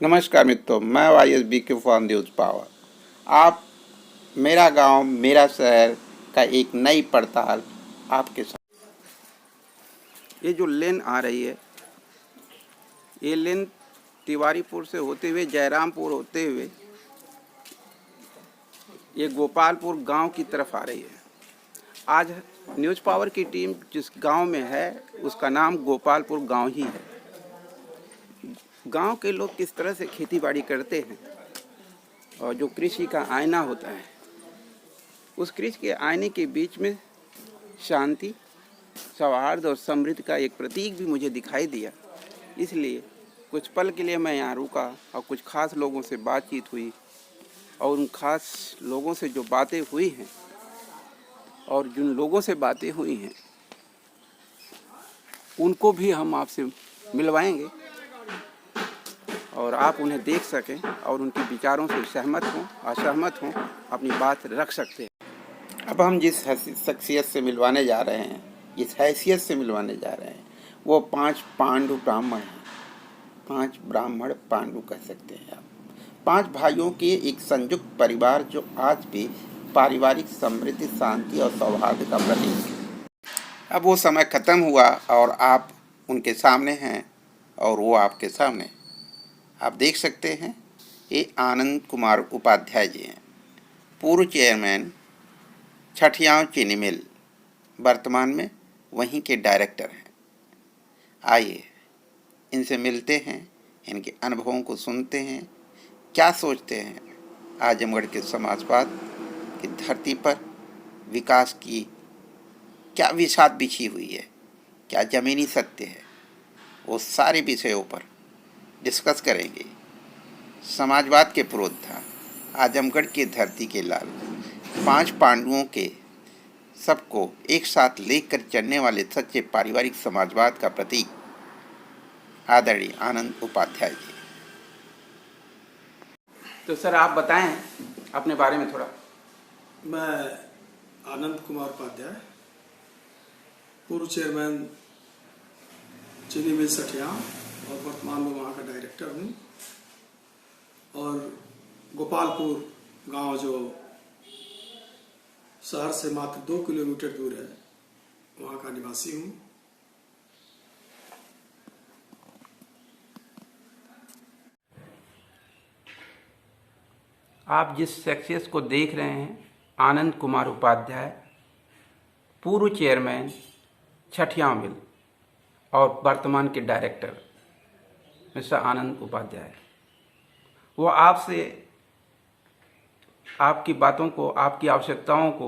नमस्कार मित्रों, मैं YSB के फॉर न्यूज़ पावर। आप मेरा गांव मेरा शहर का एक नई पड़ताल आपके साथ। ये जो लेन आ रही है, ये लेन तिवारीपुर से होते हुए जयरामपुर होते हुए ये गोपालपुर गांव की तरफ आ रही है। आज न्यूज़ पावर की टीम जिस गांव में है उसका नाम गोपालपुर गांव ही है। गांव के लोग किस तरह से खेती बाड़ी करते हैं और जो कृषि का आईना होता है, उस कृषि के आईने के बीच में शांति, सौहार्द और समृद्धि का एक प्रतीक भी मुझे दिखाई दिया। इसलिए कुछ पल के लिए मैं यहाँ रुका और कुछ खास लोगों से बातचीत हुई और उन खास लोगों से जो बातें हुई हैं और जिन लोगों से बातें हुई हैं उनको भी हम आपसे मिलवाएंगे और आप उन्हें देख सकें और उनके विचारों से सहमत हों, असहमत हों, अपनी बात रख सकते हैं। अब हम जिस शख्सियत से मिलवाने जा रहे हैं, जिस हैसियत से मिलवाने जा रहे हैं, वो 5 पांडु ब्राह्मण हैं। 5 ब्राह्मण पांडु कह सकते हैं आप। 5 भाइयों के एक संयुक्त परिवार जो आज भी पारिवारिक समृद्धि, शांति और सौहार्द का प्रतीक है। अब वो समय खत्म हुआ और आप उनके सामने हैं और वो आपके सामने। आप देख सकते हैं, ये आनंद कुमार उपाध्याय जी हैं, पूर्व चेयरमैन छठियाव चीनी मिल, वर्तमान में वहीं के डायरेक्टर हैं। आइए इनसे मिलते हैं, इनके अनुभवों को सुनते हैं, क्या सोचते हैं आजमगढ़ के समाजवाद की धरती पर विकास की क्या विषाद बिछी हुई है, क्या ज़मीनी सत्य है, वो सारे विषयों पर डिस्कस करेंगे। समाजवाद के पुरोधा, आजमगढ़ की धरती के लाल, 5 पांडुओं के सबको एक साथ लेकर चलने वाले सच्चे पारिवारिक समाजवाद का प्रतीक आदरणीय आनंद उपाध्याय जी। तो सर आप बताएं अपने बारे में थोड़ा। मैं आनंद कुमार उपाध्याय, पूर्व चेयरमैन चीनी मिल सठिया और वर्तमान में वहाँ का डायरेक्टर हूँ। और गोपालपुर गांव जो शहर से मात्र 2 किलोमीटर दूर है, वहाँ का निवासी हूँ। आप जिस शख्सियत को देख रहे हैं, आनंद कुमार उपाध्याय, पूर्व चेयरमैन छठियाव मिल और वर्तमान के डायरेक्टर मिस्टर आनंद उपाध्याय, वो आपसे आपकी बातों को, आपकी आवश्यकताओं को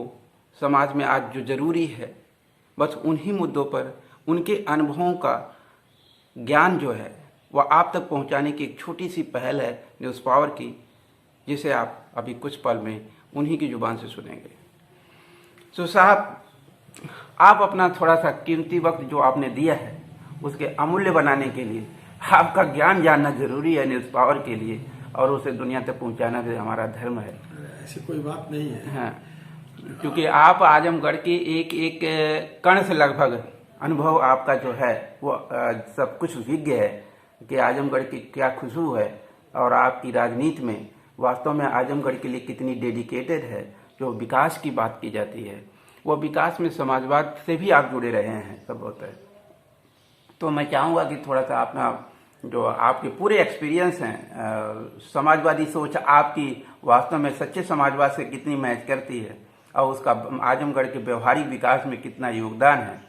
समाज में आज जो ज़रूरी है, बस उन्हीं मुद्दों पर उनके अनुभवों का ज्ञान जो है वह आप तक पहुंचाने की एक छोटी सी पहल है न्यूज़ पावर की, जिसे आप अभी कुछ पल में उन्हीं की ज़ुबान से सुनेंगे। तो साहब, आप अपना थोड़ा सा कीमती वक्त जो आपने दिया है उसके अमूल्य बनाने के लिए आपका ज्ञान जानना जरूरी है न्यूज़ पावर के लिए, और उसे दुनिया तक पहुंचाना भी हमारा धर्म है। ऐसी कोई बात नहीं है। हाँ, क्योंकि आप आजमगढ़ के एक एक कण से लगभग अनुभव आपका जो है वो सब कुछ विज्ञ है कि आजमगढ़ की क्या खुशबू है और आपकी राजनीति में वास्तव में आजमगढ़ के लिए कितनी डेडिकेटेड है। जो विकास की बात की जाती है, वो विकास में समाजवाद से भी आप जुड़े रहे हैं, सब होता है। तो मैं चाहूँगा कि थोड़ा सा अपना जो आपके पूरे एक्सपीरियंस हैं, समाजवादी सोच आपकी वास्तव में सच्चे समाजवाद से कितनी मैच करती है और उसका आजमगढ़ के व्यवहारिक विकास में कितना योगदान है।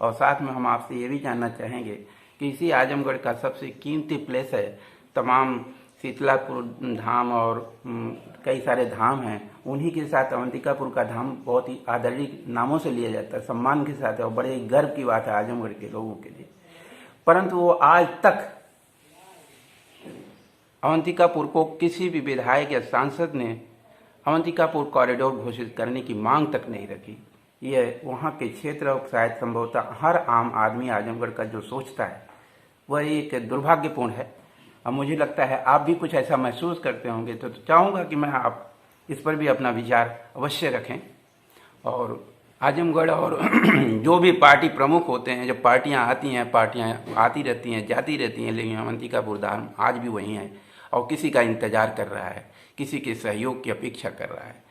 और साथ में हम आपसे ये भी जानना चाहेंगे कि इसी आजमगढ़ का सबसे कीमती प्लेस है, तमाम शीतलापुर धाम और कई सारे धाम हैं, उन्हीं के साथ अवंतिकापुर का धाम बहुत ही आदरणीय नामों से लिया जाता है, सम्मान के साथ है, और बड़े गर्व की बात है आजमगढ़ के लोगों के लिए। परंतु वो आज तक अवंतिकापुर को किसी भी विधायक या सांसद ने अवंतिकापुर कॉरिडोर घोषित करने की मांग तक नहीं रखी। यह वहाँ के क्षेत्र, शायद संभवतः हर आम आदमी आजमगढ़ का जो सोचता है वह एक दुर्भाग्यपूर्ण है। अब मुझे लगता है आप भी कुछ ऐसा महसूस करते होंगे, तो चाहूँगा कि मैं आप इस पर भी अपना विचार अवश्य रखें। और आजमगढ़ और जो भी पार्टी प्रमुख होते हैं, जब पार्टियां आती हैं, पार्टियां आती रहती हैं, जाती रहती हैं, लेकिन अवंतिकापुर धाम आज भी वही है। और किसी का इंतजार कर रहा है, किसी के सहयोग की अपेक्षा कर रहा है,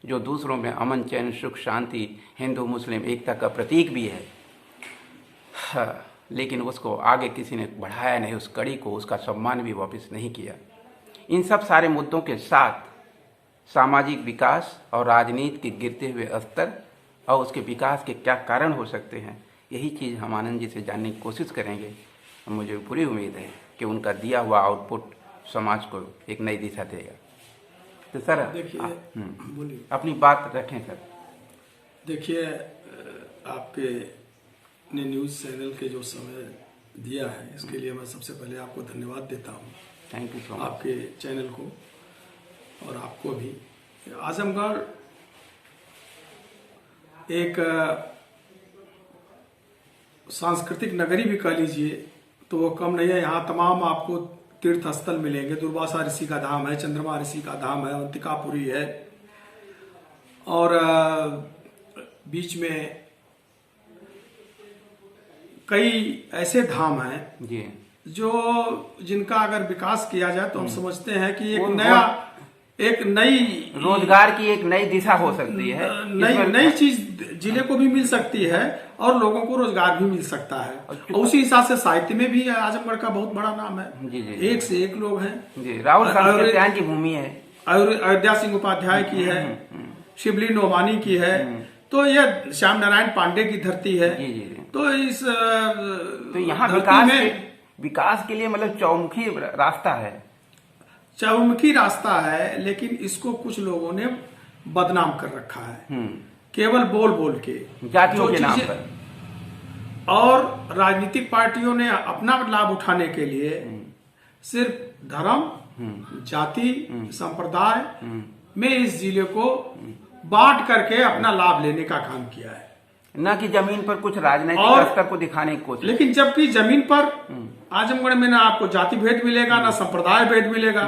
जो दूसरों में अमन, चैन, सुख, शांति, हिंदू मुस्लिम एकता का प्रतीक भी है। हाँ, लेकिन उसको आगे किसी ने बढ़ाया नहीं, उस कड़ी को, उसका सम्मान भी वापस नहीं किया। इन सब सारे मुद्दों के साथ सामाजिक विकास और राजनीति के गिरते हुए स्तर और उसके विकास के क्या कारण हो सकते हैं, यही चीज़ हम आनंद जी से जानने की कोशिश करेंगे। मुझे पूरी उम्मीद है कि उनका दिया हुआ आउटपुट समाज को एक नई दिशा देगा। तो सर देखिए, बोलिए, अपनी बात रखें सर। देखिए, आपके ने न्यूज़ चैनल के जो समय दिया है, इसके लिए मैं सबसे पहले आपको धन्यवाद देता हूँ। Thank you so much. आपके चैनल को और आपको भी। आजमगढ़ एक सांस्कृतिक नगरी भी कह लीजिए तो वो कम नहीं है। यहाँ तमाम आपको तीर्थ स्थल मिलेंगे। दुर्वासा ऋषि का धाम है, चंद्रमा ऋषि का धाम है, अवंतिकापुरी है, और बीच में कई ऐसे धाम हैं जी जो जिनका अगर विकास किया जाए तो हम समझते हैं कि एक नई रोजगार की एक नई दिशा हो सकती है, नई चीज जिले को भी मिल सकती है और लोगों को रोजगार भी मिल सकता है। और उसी हिसाब से साहित्य में भी आजमगढ़ का बहुत बड़ा नाम है। जी जी, एक से एक लोग हैं जी। राहुल सांस्कृत्यायन की भूमि है, अयोध्या सिंह उपाध्याय की है, शिवली नोमानी की है, तो यह श्याम नारायण पांडे की धरती है। जी जी। तो इस तो यहाँ विकास के लिए मतलब चौमुखी रास्ता है, चौमुखी रास्ता है, लेकिन इसको कुछ लोगों ने बदनाम कर रखा है केवल बोल बोल के, जातियों के नाम पर। और राजनीतिक पार्टियों ने अपना लाभ उठाने के लिए सिर्फ धर्म, जाति, संप्रदाय में इस जिले को बांट करके अपना लाभ लेने का काम किया है, न कि जमीन पर कुछ राजनीतिक स्तर को दिखाने की कोशिश। लेकिन जबकि जमीन पर आजमगढ़ में ना आपको जाति भेद मिलेगा, ना संप्रदाय भेद मिलेगा।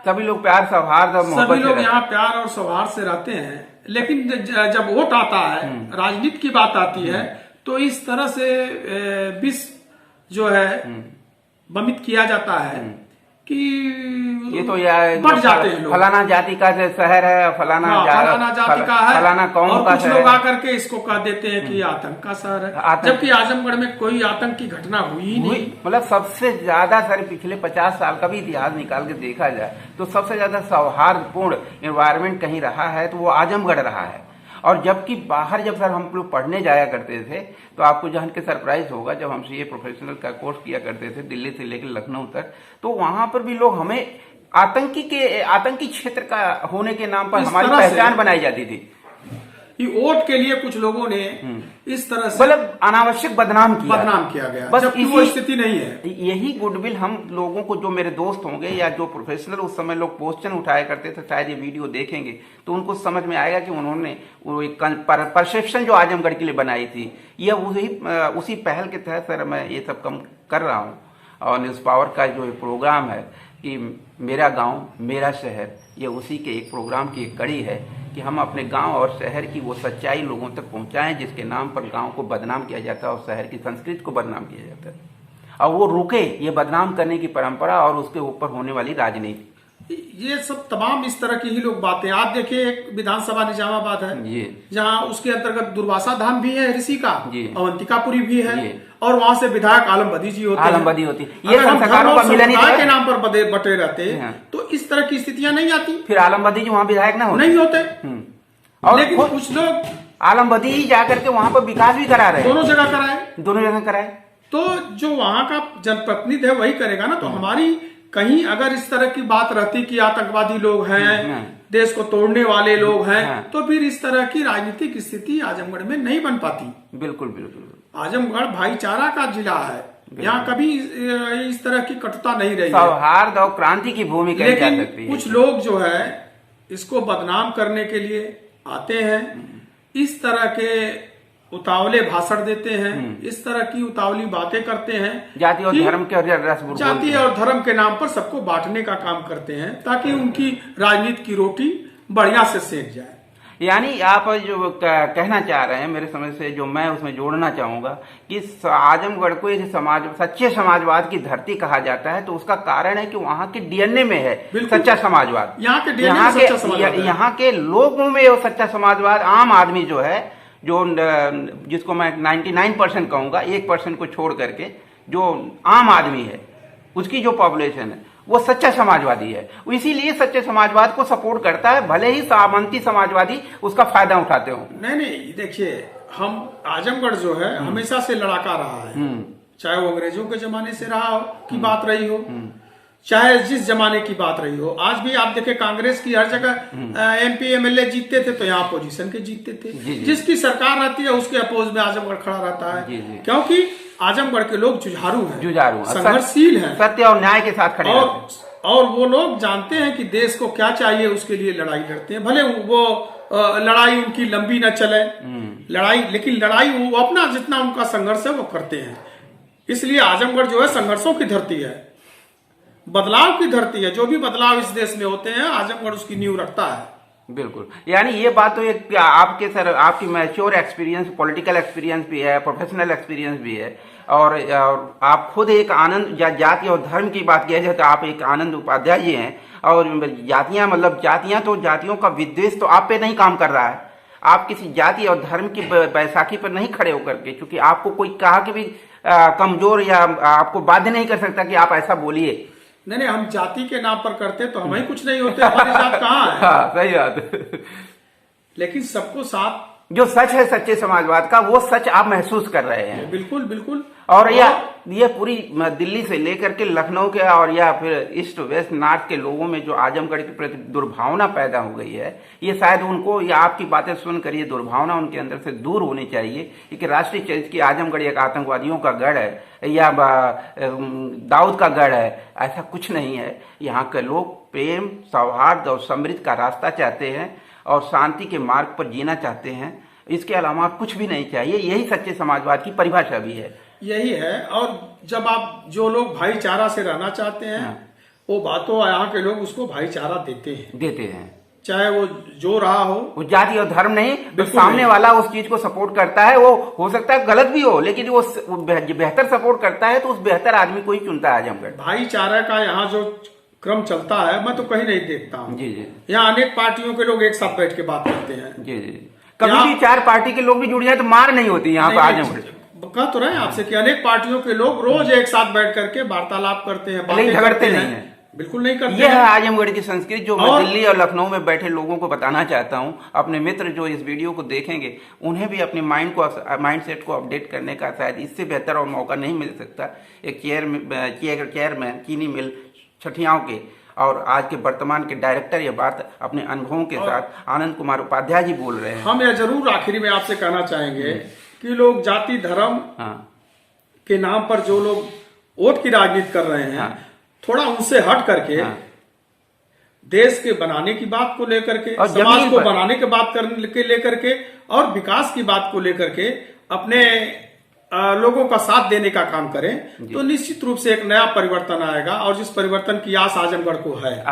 सभी लोग प्यार, सौहार्द और मोहब्बत सभी लोग यहाँ प्यार और सौहार्द से रहते हैं। लेकिन जब वोट आता है, राजनीति की बात आती है, तो इस तरह से विष जो है वमित किया जाता है कि ये तो यार बढ़ जाते हैं लोग। फलाना जाति का शहर है, फलाना जाति का है, फलाना कौम और का कुछ लोग आकर के इसको कह देते हैं कि आतंक का शहर है, जबकि आजमगढ़ में कोई आतंक की घटना हुई ही नहीं। मतलब सबसे ज्यादा सर पिछले 50 साल का भी इतिहास निकाल के देखा जाए तो सबसे ज्यादा सौहार्दपूर्ण एनवायरनमेंट कहीं रहा है तो वो आजमगढ़ रहा है। और जबकि बाहर जब सर हम लोग पढ़ने जाया करते थे तो आपको जान के सरप्राइज होगा, जब हम सीए प्रोफेशनल का कोर्स किया करते थे दिल्ली से लेकर लखनऊ तक, तो वहां पर भी लोग हमें आतंकी क्षेत्र का होने के नाम पर हमारी पहचान बनाई जाती थी। वोट के लिए कुछ लोगों ने इस तरह से मतलब अनावश्यक बदनाम किया गया, बस जबकि वो स्थिति नहीं है। यही गुडविल हम लोगों को, जो मेरे दोस्त होंगे या जो प्रोफेशनल उस समय लोग क्वेश्चन उठाया करते थे, शायद ये वीडियो देखेंगे तो उनको समझ में आएगा कि उन्होंने वो एक परसेप्शन जो आजमगढ़ के लिए बनाई थी, यह उसी पहल के तहत सर मैं ये सब कम कर रहा हूँ। और न्यूज़ पावर का जो प्रोग्राम है कि मेरा गाँव मेरा शहर, ये उसी के एक प्रोग्राम की एक कड़ी है कि हम अपने गांव और शहर की वो सच्चाई लोगों तक पहुंचाएं जिसके नाम पर गांव को बदनाम किया जाता है और शहर की संस्कृति को बदनाम किया जाता है, और वो रुके ये बदनाम करने की परंपरा और उसके ऊपर होने वाली राजनीति। ये सब तमाम इस तरह की ही लोग बातें। आप देखिए, एक विधानसभा निजामाबाद है जहां उसके अंतर्गत दुर्वासा धाम भी है ऋषि का, अवंतिकापुरी भी है, और वहां से विधायक आलमबदी जी होते हैं। ये संस्कारों का मिलन के नाम पर बटे रहते तो इस तरह की स्थितियां नहीं आती। फिर आलमबदी जी वहाँ विधायक नहीं होते। और लेकिन कुछ लोग आलमबदी ही जाकर के वहाँ पर विकास भी करा रहे, दोनों जगह कराए। तो जो वहाँ का जनप्रतिनिधि है वही करेगा ना। तो हमारी कहीं अगर इस तरह की बात रहती कि आतंकवादी लोग हैं, देश को तोड़ने वाले लोग हैं, तो फिर इस तरह की राजनीतिक स्थिति आजमगढ़ में नहीं बन पाती। बिल्कुल बिल्कुल। आजमगढ़ भाईचारा का जिला है, यहाँ कभी इस तरह की कटुता नहीं रही, सौहार्द और क्रांति की भूमि कही जा सकती है। कुछ लोग जो है इसको बदनाम करने के लिए आते हैं, इस तरह के उतावले भाषण देते हैं, इस तरह की उतावली बातें करते हैं, जाति और धर्म के जाति और धर्म के नाम पर सबको बांटने का काम करते हैं ताकि उनकी राजनीति की रोटी बढ़िया से सेक जाए। यानी आप जो कहना चाह रहे हैं मेरे समझ से, जो मैं उसमें जोड़ना चाहूंगा कि आजमगढ़ को यदि सच्चे समाजवाद की धरती कहा जाता है तो उसका कारण है कि वहाँ के डीएनए में है सच्चा समाजवाद। यहाँ के लोगों में वो सच्चा समाजवाद, आम आदमी जो है, जो जिसको मैं 99% कहूंगा, 1% को छोड़ करके जो आम आदमी है उसकी जो पॉपुलेशन है वो सच्चा समाजवादी है। इसीलिए सच्चे समाजवाद को सपोर्ट करता है, भले ही सामंती समाजवादी उसका फायदा उठाते हो। नहीं, देखिए, हम आजमगढ़ जो है हमेशा से लड़ाका रहा है, चाहे वो अंग्रेजों के जमाने से रहा हो की बात रही हो, चाहे जिस जमाने की बात रही हो। आज भी आप देखें, कांग्रेस की हर जगह एमपी एमएलए जीतते थे तो यहाँ अपोजिशन के जीतते थे। जिसकी सरकार रहती है उसके अपोज में आजमगढ़ खड़ा रहता है, क्योंकि आजमगढ़ के लोग जुझारू हैं, संघर्षशील हैं, सत्य और न्याय के साथ खड़े और वो लोग जानते हैं कि देश को क्या चाहिए, उसके लिए लड़ाई लड़ते हैं। भले वो लड़ाई उनकी लंबी न चले लेकिन लड़ाई वो अपना जितना उनका संघर्ष है वो करते हैं। इसलिए आजमगढ़ जो है संघर्षों की धरती है, बदलाव की धरती है। जो भी बदलाव इस देश में होते हैं आजमगढ़ उसकी नींव रखता है। बिल्कुल, यानी ये बात तो एक आपकी मैच्योर एक्सपीरियंस, पॉलिटिकल एक्सपीरियंस भी है, प्रोफेशनल एक्सपीरियंस भी है, और आप खुद एक आनंद जाति और धर्म की बात किया जाए तो आप एक आनंद उपाध्याय जी हैं। और जातियां तो जातियों का विद्वेष तो आप पे नहीं काम कर रहा है। आप किसी जाति और धर्म की बैसाखी पर नहीं खड़े होकर के, क्योंकि आपको कोई कहा कि भी कमजोर या आपको बाध्य नहीं कर सकता कि आप ऐसा बोलिए। नहीं, हम जाति के नाम पर करते तो हम ही कुछ नहीं होते, हमारी जात कहाँ है। हाँ, सही बात। लेकिन सबको साथ, जो सच है सच्चे समाजवाद का, वो सच आप महसूस कर रहे हैं। बिल्कुल बिल्कुल। और ये पूरी दिल्ली से लेकर के लखनऊ के और या फिर ईस्ट वेस्ट नॉर्थ के लोगों में जो आजमगढ़ के प्रति दुर्भावना पैदा हो गई है, ये शायद उनको, या आपकी बातें सुनकर ये दुर्भावना उनके अंदर से दूर होनी चाहिए कि राष्ट्रीय चरित्र की आजमगढ़ एक आतंकवादियों का गढ़ है या दाऊद का गढ़ है। ऐसा कुछ नहीं है। यहाँ के लोग प्रेम, सौहार्द और समृद्धि का रास्ता चाहते हैं और शांति के मार्ग पर जीना चाहते हैं। इसके अलावा कुछ भी नहीं चाहिए। यही सच्चे समाजवाद की परिभाषा भी है, यही है। और जब आप जो लोग भाईचारा से रहना चाहते हैं, वो बातों यहाँ के लोग उसको भाईचारा देते हैं, चाहे वो जो रहा हो जाति और धर्म नहीं, तो सामने वाला उस चीज को सपोर्ट करता है। वो हो सकता है गलत भी हो, लेकिन वो बेहतर सपोर्ट करता है तो उस बेहतर आदमी को ही चुनता है आजमगढ़। भाईचारा का यहाँ जो क्रम चलता है मैं तो कहीं नहीं देखता हूँ। यहाँ अनेक पार्टियों के लोग एक साथ बैठ के बात करते हैं। कभी भी 4 पार्टी के लोग भी जुड़ जाए तो मार नहीं होती यहाँ पर आजमगढ़। कह तो रहे हैं आपसे कि अनेक पार्टियों के लोग रोज एक साथ बैठ करके वार्तालाप करते हैं, लेकिन झगड़ते नहीं है। बिल्कुल नहीं करते। यह है आजमगढ़ की संस्कृति, जो मैं दिल्ली और लखनऊ में बैठे लोगों को बताना चाहता हूं। अपने मित्र जो इस वीडियो को देखेंगे उन्हें भी अपने माइंड सेट को अपडेट करने का शायद इससे बेहतर और मौका नहीं मिल सकता। एक चेयरमैन चीनी मिल छठियाओं के और आज के वर्तमान के डायरेक्टर ये बात अपने अनुभवों के साथ आनंद कुमार उपाध्याय जी बोल रहे हैं। हम यह जरूर आखिरी में आपसे कहना चाहेंगे कि लोग जाति धर्म के नाम पर जो लोग वोट की राजनीति कर रहे हैं, थोड़ा उनसे हट करके देश के बनाने की बात को लेकर के, समाज को बनाने की बात के लेकर के और विकास की बात को लेकर के अपने लोगों का साथ देने का काम करें, तो निश्चित रूप से एक नया परिवर्तन आएगा। और जिस परिवर्तन की आस आजमगढ़ को है,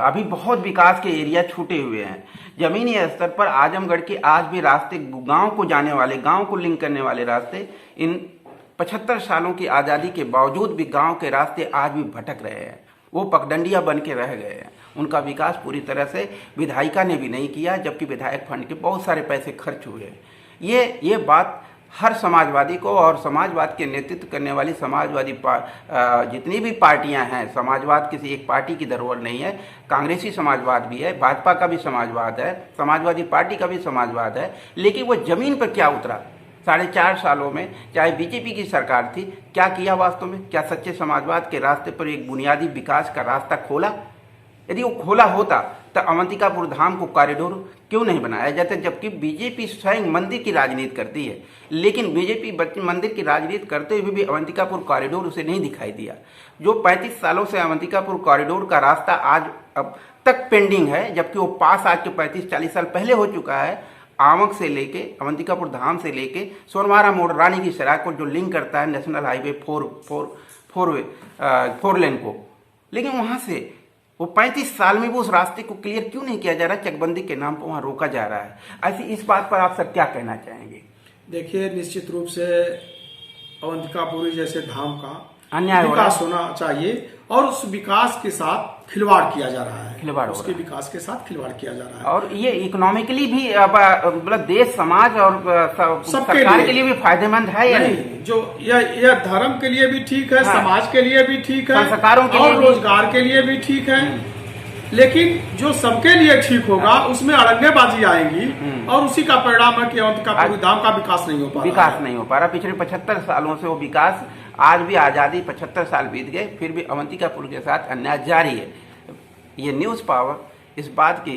अभी बहुत विकास के एरिया छूटे हुए हैं। जमीनी स्तर पर आजमगढ़ के आज भी रास्ते, गांव को जाने वाले, गांव को लिंक करने वाले रास्ते, इन 75 सालों की आजादी के बावजूद भी गांव के रास्ते आज भी भटक रहे हैं। वो पगडंडियां बन के रह गए हैं। उनका विकास पूरी तरह से विधायिका ने भी नहीं किया, जबकि विधायक फंड के बहुत सारे पैसे खर्च हुए। ये बात हर समाजवादी को, और समाजवाद के नेतृत्व करने वाली समाजवादी जितनी भी पार्टियां हैं, समाजवाद किसी एक पार्टी की धरोहर नहीं है। कांग्रेसी समाजवाद भी है, भाजपा का भी समाजवाद है, समाजवादी पार्टी का भी समाजवाद है, लेकिन वो जमीन पर क्या उतरा 4.5 सालों में, चाहे बीजेपी की सरकार थी, क्या किया वास्तव में? क्या सच्चे समाजवाद के रास्ते पर एक बुनियादी विकास का रास्ता खोला? यदि वो खोला होता तो अवंतिकापुर धाम को कॉरिडोर क्यों नहीं बनाया जाता? जबकि बीजेपी स्वयं मंदिर की राजनीति करती है, लेकिन बीजेपी मंदिर की राजनीति करते हुए भी अवंतिकापुर कॉरिडोर उसे नहीं दिखाई दिया। जो 35 सालों से अवंतिकापुर कॉरिडोर का रास्ता आज अब तक पेंडिंग है, जबकि वो पास आज के 35-40 साल पहले हो चुका है। आवक से लेके अवंतिकापुर धाम से लेके सोनवारा मोड़ रानी की सराय को जो लिंक करता है नेशनल हाईवे 4 लेन को, लेकिन वहां से वो 35 साल में भी उस रास्ते को क्लियर क्यों नहीं किया जा रहा, चकबंदी के नाम पर वहां रोका जा रहा है। ऐसी इस बात पर आप सर क्या कहना चाहेंगे? देखिए, निश्चित रूप से अवंतिकापुरी जैसे धाम का अन्याय हो रहा विकास होना चाहिए और उस विकास के साथ खिलवाड़ किया जा रहा है, खिलवाड़ हो उसके रहा है। विकास के साथ खिलवाड़ किया जा रहा है। और ये इकोनॉमिकली भी मतलब देश समाज और सरकार के लिए भी फायदेमंद है या नहीं? जो यह धर्म के लिए भी ठीक है, हाँ। समाज के लिए भी ठीक है, संस्कारों के लिए और भी। रोजगार के लिए भी ठीक है। लेकिन जो सबके लिए ठीक होगा उसमें अड़ंगेबाजी आएंगी और उसी का परिणाम है कि अवंतिकापुरी धाम का विकास नहीं हो पा रहा। विकास नहीं हो पा रहा। पिछले 75 सालों से वो विकास, आज भी आज़ादी 75 साल बीत गए, फिर भी अवंतिकापुर के साथ अन्याय जारी है। ये न्यूज़ पावर इस बात की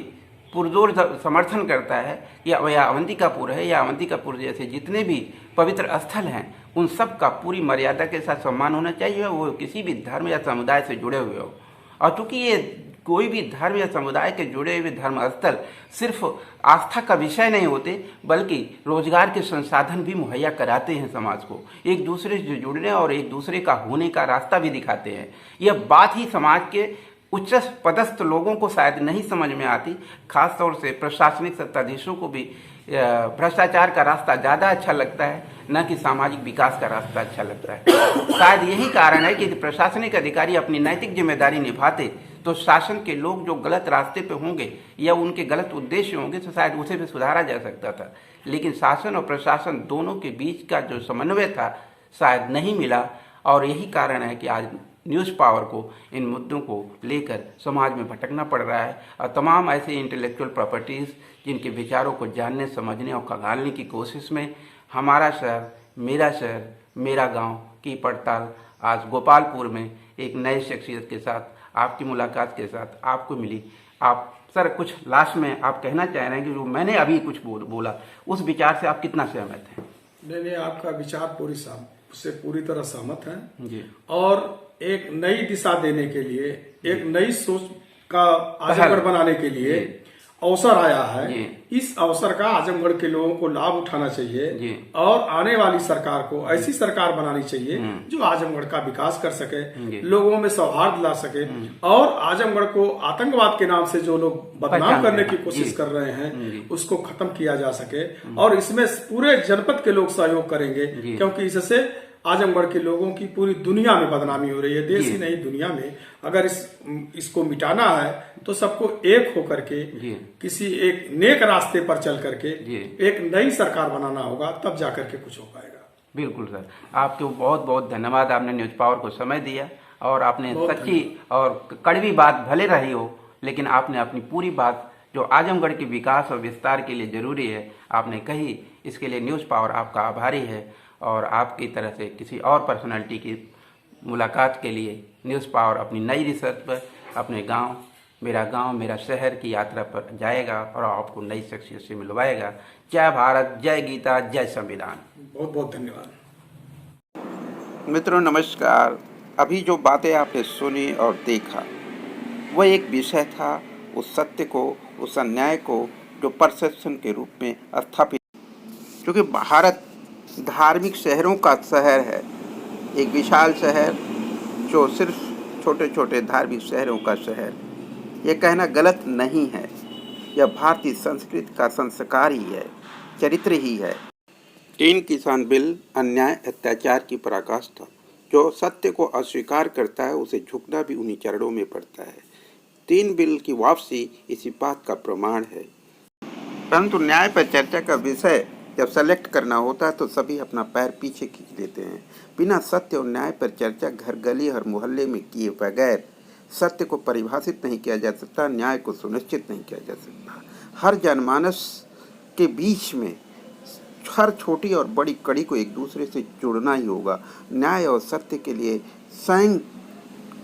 पुरजोर समर्थन करता है कि यह अवंतिकापुर है या अवंतिकापुर जैसे जितने भी पवित्र स्थल हैं उन सब का पूरी मर्यादा के साथ सम्मान होना चाहिए, वो किसी भी धर्म या समुदाय से जुड़े हुए हो। और चूंकि ये कोई भी धर्म या समुदाय के जुड़े हुए धर्म स्थल सिर्फ आस्था का विषय नहीं होते, बल्कि रोजगार के संसाधन भी मुहैया कराते हैं समाज को, एक दूसरे से जुड़ने और एक दूसरे का होने का रास्ता भी दिखाते हैं। यह बात ही समाज के उच्च पदस्थ लोगों को शायद नहीं समझ में आती, खासतौर से प्रशासनिक सत्ताधीशों को भी भ्रष्टाचार का रास्ता ज़्यादा अच्छा लगता है, न कि सामाजिक विकास का रास्ता अच्छा लगता है। शायद यही कारण है कि प्रशासनिक अधिकारी अपनी नैतिक जिम्मेदारी निभाते तो शासन के लोग जो गलत रास्ते पे होंगे या उनके गलत उद्देश्य होंगे तो शायद उसे भी सुधारा जा सकता था। लेकिन शासन और प्रशासन दोनों के बीच का जो समन्वय था शायद नहीं मिला, और यही कारण है कि आज न्यूज़ पावर को इन मुद्दों को लेकर समाज में भटकना पड़ रहा है। और तमाम ऐसे इंटेलेक्चुअल प्रॉपर्टीज़ जिनके विचारों को जानने, समझने और खंगालने की कोशिश में हमारा शहर, मेरा गांव की पड़ताल आज गोपालपुर में एक नए शख्सियत के साथ, आपकी मुलाकात के साथ आपको मिली। आप सर कुछ लास्ट में आप कहना चाह रहे हैं कि जो मैंने अभी कुछ बोला उस विचार से आप कितना सहमत हैं? नहीं, आपका विचार उससे पूरी तरह सहमत है जी। और एक नई दिशा देने के लिए, एक नई सोच का आजमगढ़ बनाने के लिए अवसर आया है। इस अवसर का आजमगढ़ के लोगों को लाभ उठाना चाहिए और आने वाली सरकार को ऐसी सरकार बनानी चाहिए जो आजमगढ़ का विकास कर सके, लोगों में सौहार्द ला सके, और आजमगढ़ को आतंकवाद के नाम से जो लोग बदनाम करने की कोशिश कर रहे हैं उसको खत्म किया जा सके। और इसमें पूरे जनपद के लोग सहयोग करेंगे, क्योंकि इससे आजमगढ़ के लोगों की पूरी दुनिया में बदनामी हो रही है, देश ही नहीं दुनिया में। अगर इसको मिटाना है तो सबको एक होकर के किसी एक नेक रास्ते पर चल करके एक नई सरकार बनाना होगा, तब जाकर के कुछ हो पाएगा। बिल्कुल सर, आपको बहुत बहुत धन्यवाद। आपने न्यूज़ पावर को समय दिया और आपने सच्ची और कड़वी बात भले रही हो, लेकिन आपने अपनी पूरी बात जो आजमगढ़ के विकास और विस्तार के लिए जरूरी है आपने कही। इसके लिए न्यूज़ पावर आपका आभारी है, और आपकी तरह से किसी और पर्सनालिटी की मुलाकात के लिए न्यूज़ पावर अपनी नई रिसर्च पर अपने गांव, मेरा शहर की यात्रा पर जाएगा और आपको नई शख्सियत से मिलवाएगा। जय भारत, जय गीता, जय संविधान। बहुत बहुत धन्यवाद। मित्रों नमस्कार। अभी जो बातें आपने सुनी और देखा वो एक विषय था, उस सत्य को, उस अन्याय को जो परसेप्शन के रूप में स्थापित, क्योंकि भारत धार्मिक शहरों का शहर है, एक विशाल शहर जो सिर्फ छोटे छोटे धार्मिक शहरों का शहर। यह कहना गलत नहीं है, यह भारतीय संस्कृति का संस्कार ही है, चरित्र ही है। 3 किसान बिल अन्याय अत्याचार की पराकाष्ठा। जो सत्य को अस्वीकार करता है उसे झुकना भी उन्हीं चरणों में पड़ता है। 3 बिल की वापसी इसी बात का प्रमाण है। परंतु न्याय पर चर्चा का विषय जब सेलेक्ट करना होता है तो सभी अपना पैर पीछे खींच लेते हैं। बिना सत्य और न्याय पर चर्चा घर गली हर मोहल्ले में किए बगैर सत्य को परिभाषित नहीं किया जा सकता, न्याय को सुनिश्चित नहीं किया जा सकता। हर जनमानस के बीच में हर छोटी और बड़ी कड़ी को एक दूसरे से जुड़ना ही होगा। न्याय और सत्य के लिए स्वयं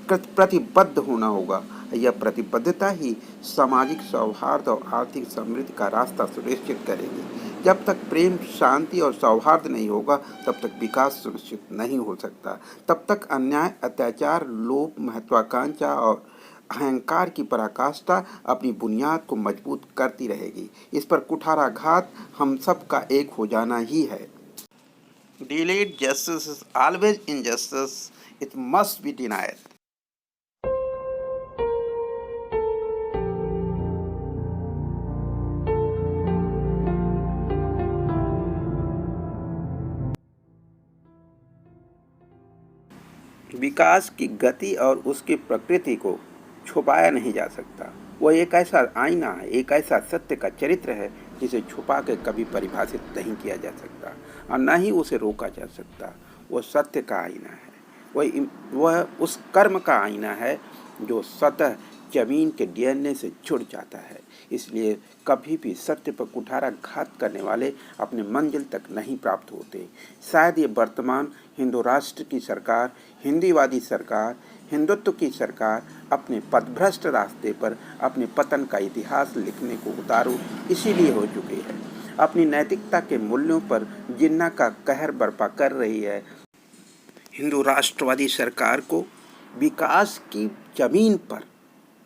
प्रतिबद्ध होना होगा। यह प्रतिबद्धता ही सामाजिक सौहार्द और आर्थिक समृद्धि का रास्ता सुनिश्चित करेगी। जब तक प्रेम, शांति और सौहार्द नहीं होगा तब तक विकास सुनिश्चित नहीं हो सकता। तब तक अन्याय, अत्याचार, लोभ, महत्वाकांक्षा और अहंकार की पराकाष्ठा अपनी बुनियाद को मजबूत करती रहेगी। इस पर कुठाराघात हम सब का एक हो जाना ही है। Delayed justice is always injustice. It must be denied. विकास की गति और उसकी प्रकृति को छुपाया नहीं जा सकता। वह एक ऐसा आईना है, एक ऐसा सत्य का चरित्र है जिसे छुपा के कभी परिभाषित नहीं किया जा सकता और न ही उसे रोका जा सकता। वह सत्य का आईना है, वह उस कर्म का आईना है जो स्वतः जमीन के डीएनए से जुड़ जाता है। इसलिए कभी भी सत्य पर कुठाराघात करने वाले अपने मंजिल तक नहीं प्राप्त होते। शायद ये वर्तमान हिंदू राष्ट्र की सरकार, हिंदीवादी सरकार, हिंदुत्व की सरकार अपने पथभ्रष्ट रास्ते पर अपने पतन का इतिहास लिखने को उतारू इसीलिए हो चुकी है। अपनी नैतिकता के मूल्यों पर जिन्ना का कहर बर्पा कर रही है। हिंदू राष्ट्रवादी सरकार को विकास की जमीन पर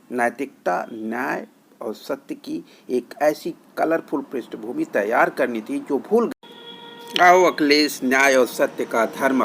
नैतिकता, न्याय और सत्य की एक ऐसी कलरफुल पृष्ठभूमि तैयार करनी थी जो भूल गए। आओ अखिलेश न्याय और सत्य का धर्म